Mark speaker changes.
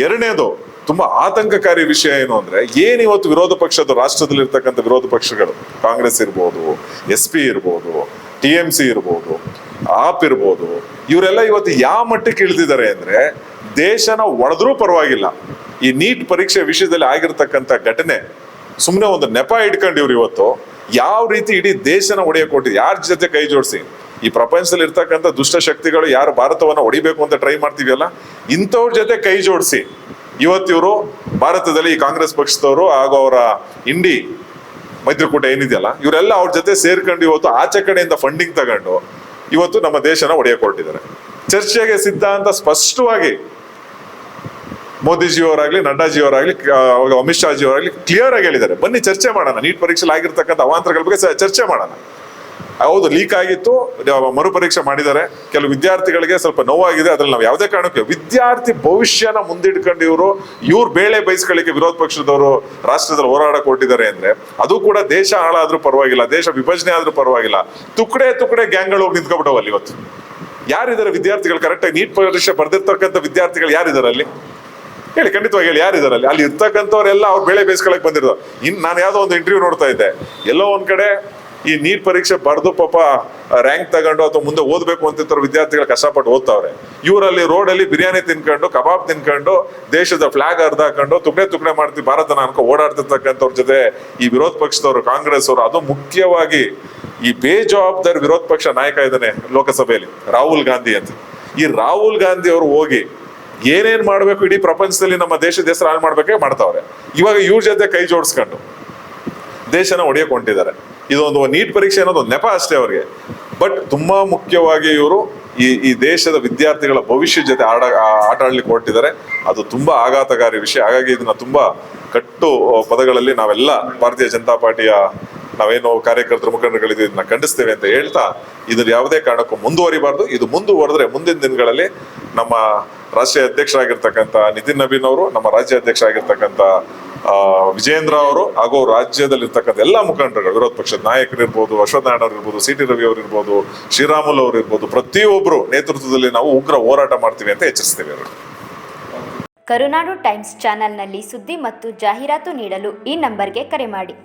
Speaker 1: ಎರಡನೇದು ತುಂಬಾ ಆತಂಕಕಾರಿ ವಿಷಯ ಏನು ಅಂದ್ರೆ ಇವತ್ತು ವಿರೋಧ ಪಕ್ಷದ ರಾಷ್ಟ್ರದಲ್ಲಿ ಇರ್ತಕ್ಕಂಥ ವಿರೋಧ ಪಕ್ಷಗಳು ಕಾಂಗ್ರೆಸ್ ಇರ್ಬೋದು, SP ಇರ್ಬೋದು, TMC ಇರ್ಬೋದು, ಆಪ್ ಇರ್ಬೋದು, ಇವರೆಲ್ಲ ಇವತ್ತು ಯಾವ ಮಟ್ಟಕ್ಕೆ ಇಳಿದಿದ್ದಾರೆ ಅಂದ್ರೆ ದೇಶನ ಒಡೆದ್ರೂ ಪರವಾಗಿಲ್ಲ, ಈ ನೀಟ್ ಪರೀಕ್ಷೆ ವಿಷಯದಲ್ಲಿ ಆಗಿರ್ತಕ್ಕಂಥ ಘಟನೆ ಸುಮ್ಮನೆ ಒಂದು ನೆಪ ಇಟ್ಕೊಂಡು ಇವ್ರು ಇವತ್ತು ಯಾವ ರೀತಿ ಇಡೀ ದೇಶನ ಒಡೆಯಕ್ಕೆ ಕೊಟ್ಟಿದೆ. ಯಾರ ಜೊತೆ ಕೈ ಜೋಡಿಸಿ ಈ ಪ್ರಪಂಚದಲ್ಲಿ ಇರ್ತಕ್ಕಂಥ ದುಷ್ಟಶಕ್ತಿಗಳು ಯಾರು ಭಾರತವನ್ನ ಹೊಡಿಬೇಕು ಅಂತ ಟ್ರೈ ಮಾಡ್ತೀವಿಯಲ್ಲ, ಇಂಥವ್ರ ಜೊತೆ ಕೈ ಜೋಡಿಸಿ ಇವತ್ತಿವರು ಭಾರತದಲ್ಲಿ ಈ ಕಾಂಗ್ರೆಸ್ ಪಕ್ಷದವರು ಹಾಗೂ ಅವರ ಇಂಡಿ ಮೈತ್ರಿಕೂಟ ಏನಿದೆಯಲ್ಲ, ಇವರೆಲ್ಲ ಅವ್ರ ಜೊತೆ ಸೇರ್ಕೊಂಡು ಇವತ್ತು ಆಚೆ ಕಡೆಯಿಂದ ಫಂಡಿಂಗ್ ತಗೊಂಡು ಇವತ್ತು ನಮ್ಮ ದೇಶನ ಒಡೆಯಕ್ಕೆ ಹೊರಟಿದ್ದಾರೆ. ಚರ್ಚೆಗೆ ಸಿದ್ಧ ಅಂತ ಸ್ಪಷ್ಟವಾಗಿ ಮೋದಿಜಿಯವರಾಗ್ಲಿ, ನಡ್ಡಾಜಿಯವರಾಗ್ಲಿ, ಅಮಿತ್ ಶಾ ಜಿಯವರಾಗ್ಲಿ ಕ್ಲಿಯರ್ ಆಗಿ ಹೇಳಿದ್ದಾರೆ, ಬನ್ನಿ ಚರ್ಚೆ ಮಾಡೋಣ, ನೀಟ್ ಪರೀಕ್ಷೆಯಲ್ಲಿ ಆಗಿರ್ತಕ್ಕಂಥ ಅವಾಂತರಗಳ ಬಗ್ಗೆ ಚರ್ಚೆ ಮಾಡೋಣ. ಹೌದು, ಲೀಕ್ ಆಗಿತ್ತು, ಮರುಪರೀಕ್ಷೆ ಮಾಡಿದ್ದಾರೆ, ಕೆಲವು ವಿದ್ಯಾರ್ಥಿಗಳಿಗೆ ಸ್ವಲ್ಪ ನೋವಾಗಿದೆ, ಅದ್ರಲ್ಲಿ ನಾವು ಯಾವುದೇ ಕಾರಣಕ್ಕೆ ವಿದ್ಯಾರ್ಥಿ ಭವಿಷ್ಯನ ಮುಂದಿಟ್ಕೊಂಡು ಇವ್ರು ಬೇಳೆ ಬಯಸ್ಕೊಳ್ಳಿಕ್ಕೆ ವಿರೋಧ ಪಕ್ಷದವರು ರಾಷ್ಟ್ರದಲ್ಲಿ ಹೋರಾಡಕ್ಕೆ ಹೊರಟಿದ್ದಾರೆ ಅಂದ್ರೆ ಅದು ಕೂಡ ದೇಶ ಹಾಳಾದ್ರೂ ಪರವಾಗಿಲ್ಲ, ದೇಶ ವಿಭಜನೆ ಆದ್ರೂ ಪರವಾಗಿಲ್ಲ, ತುಕಡೆ ಗ್ಯಾಂಗ್ಗಳು ಹೋಗಿ ನಿಂತ್ಕೊಬಿಟ್ಟವಲ್ಲಿ. ಇವತ್ತು ಯಾರಿದ್ದಾರೆ ವಿದ್ಯಾರ್ಥಿಗಳು ಕರೆಕ್ಟಾಗಿ ನೀಟ್ ಪರೀಕ್ಷೆ ಬರ್ದಿರ್ತಕ್ಕಂಥ ವಿದ್ಯಾರ್ಥಿಗಳು ಯಾರಿದ್ದಾರೆ ಅಲ್ಲಿ ಹೇಳಿ? ಖಂಡಿತವಾಗಿ ಹೇಳಿ, ಯಾರಿದ್ದಾರೆ ಅಲ್ಲಿ ಇರ್ತಕ್ಕಂಥವ್ರೆಲ್ಲ ಅವ್ರು ಬೇಳೆ ಬೇಯಿಸ್ಕೊಳಕ್ ಬಂದಿರೋದು. ನಾನು ಯಾವ್ದೋ ಒಂದು ಇಂಟರ್ವ್ಯೂ ನೋಡ್ತಾ ಇದ್ದೆ, ಎಲ್ಲೋ ಒಂದ್ ಕಡೆ ಈ ನೀಟ್ ಪರೀಕ್ಷೆ ಬರ್ದು ಪಾಪ ರ್ಯಾಂಕ್ ತಗೊಂಡು ಅಥವಾ ಮುಂದೆ ಓದ್ಬೇಕು ಅಂತಿರ್ತಾರೆ ವಿದ್ಯಾರ್ಥಿಗಳು ಕಷ್ಟಪಟ್ಟು ಓದ್ತಾವ್ರೆ. ಇವರಲ್ಲಿ ರೋಡಲ್ಲಿ ಬಿರಿಯಾನಿ ತಿನ್ಕೊಂಡು, ಕಬಾಬ್ ತಿನ್ಕೊಂಡು, ದೇಶದ ಫ್ಲಾಗ್ ಅರ್ಧ ಹಾಕೊಂಡು ತುಕಡೆ ಮಾಡ್ತೀವಿ ಭಾರತನ ಅನ್ಕೊ ಓಡಾಡ್ತಿರ್ತಕ್ಕಂಥವ್ರ ಜೊತೆ ಈ ವಿರೋಧ ಪಕ್ಷದವರು, ಕಾಂಗ್ರೆಸ್ ಅವರು, ಅದು ಮುಖ್ಯವಾಗಿ ಈ ಬೇಜವಾಬ್ದಾರಿ ವಿರೋಧ ಪಕ್ಷ ನಾಯಕ ಇದ್ದಾನೆ ಲೋಕಸಭೆಯಲ್ಲಿ, ರಾಹುಲ್ ಗಾಂಧಿ ಅಂತ. ಈ ರಾಹುಲ್ ಗಾಂಧಿ ಅವರು ಹೋಗಿ ಏನೇನ್ ಮಾಡ್ಬೇಕು ಇಡೀ ಪ್ರಪಂಚದಲ್ಲಿ ನಮ್ಮ ದೇಶದ ಹೆಸರು ಹಾಳು ಮಾಡ್ಬೇಕೆ ಮಾಡ್ತಾವ್ರೆ. ಇವಾಗ ಇವ್ರ ಜೊತೆ ಕೈ ಜೋಡಿಸ್ಕೊಂಡು ದೇಶನ ಒಡೆಯಕ್ಕೆ ಹೊಂಟಿದ್ದಾರೆ. ಇದೊಂದು ನೀಟ್ ಪರೀಕ್ಷೆ ಅನ್ನೋದು ನೆಪ ಅಷ್ಟೇ ಅವ್ರಿಗೆ. ಬಟ್ ತುಂಬಾ ಮುಖ್ಯವಾಗಿ ಇವರು ಈ ದೇಶದ ವಿದ್ಯಾರ್ಥಿಗಳ ಭವಿಷ್ಯ ಜೊತೆ ಆಟ ಆಡ್ಲಿಕ್ಕೆ ಹೊರಟಿದ್ದಾರೆ. ಅದು ತುಂಬಾ ಆಘಾತಕಾರಿ ವಿಷಯ. ಹಾಗಾಗಿ ಇದನ್ನ ತುಂಬಾ ಕಟ್ಟು ಪದಗಳಲ್ಲಿ ನಾವೆಲ್ಲ ಭಾರತೀಯ ಜನತಾ ಪಾರ್ಟಿಯ ನಾವೇನು ಕಾರ್ಯಕರ್ತರು, ಮುಖಂಡರುಗಳಿದೆ ಇದನ್ನ ಖಂಡಿಸ್ತೇವೆ ಅಂತ ಹೇಳ್ತಾ, ಇದ್ರ ಯಾವುದೇ ಕಾರಣಕ್ಕೂ ಮುಂದುವರಿಬಾರ್ದು. ಇದು ಮುಂದುವರೆದ್ರೆ ಮುಂದಿನ ದಿನಗಳಲ್ಲಿ ನಮ್ಮ ರಾಷ್ಟ್ರೀಯ ಅಧ್ಯಕ್ಷರಾಗಿರ್ತಕ್ಕಂಥ ನಿತಿನ್ ನಬೀನ್ ಅವರು, ನಮ್ಮ ರಾಜ್ಯ ಅಧ್ಯಕ್ಷ ಆಗಿರ್ತಕ್ಕಂಥ ವಿಜೇಂದ್ರ ಅವರು ಹಾಗೂ ರಾಜ್ಯದಲ್ಲಿರ್ತಕ್ಕಂಥ ಎಲ್ಲ ಮುಖಂಡರುಗಳು, ವಿರೋಧ ಪಕ್ಷದ ನಾಯಕರು ಇರ್ಬೋದು, ಅಶ್ವತ್ಥನಾರಾಯಣ ಅವರು ಇರ್ಬೋದು, CT ರವಿ ಅವರು ಇರ್ಬೋದು, ಶ್ರೀರಾಮುಲು ಅವರು ಇರ್ಬೋದು, ಪ್ರತಿಯೊಬ್ಬರು ನೇತೃತ್ವದಲ್ಲಿ ನಾವು ಉಗ್ರ ಹೋರಾಟ ಮಾಡ್ತೀವಿ ಅಂತ ಎಚ್ಚರಿಸ್ತೇವೆ.
Speaker 2: ಕರುನಾಡು ಟೈಮ್ಸ್ ಚಾನೆಲ್ನಲ್ಲಿ ಸುದ್ದಿ ಮತ್ತು ಜಾಹೀರಾತು ನೀಡಲು ಈ ನಂಬರ್ಗೆ ಕರೆ ಮಾಡಿ.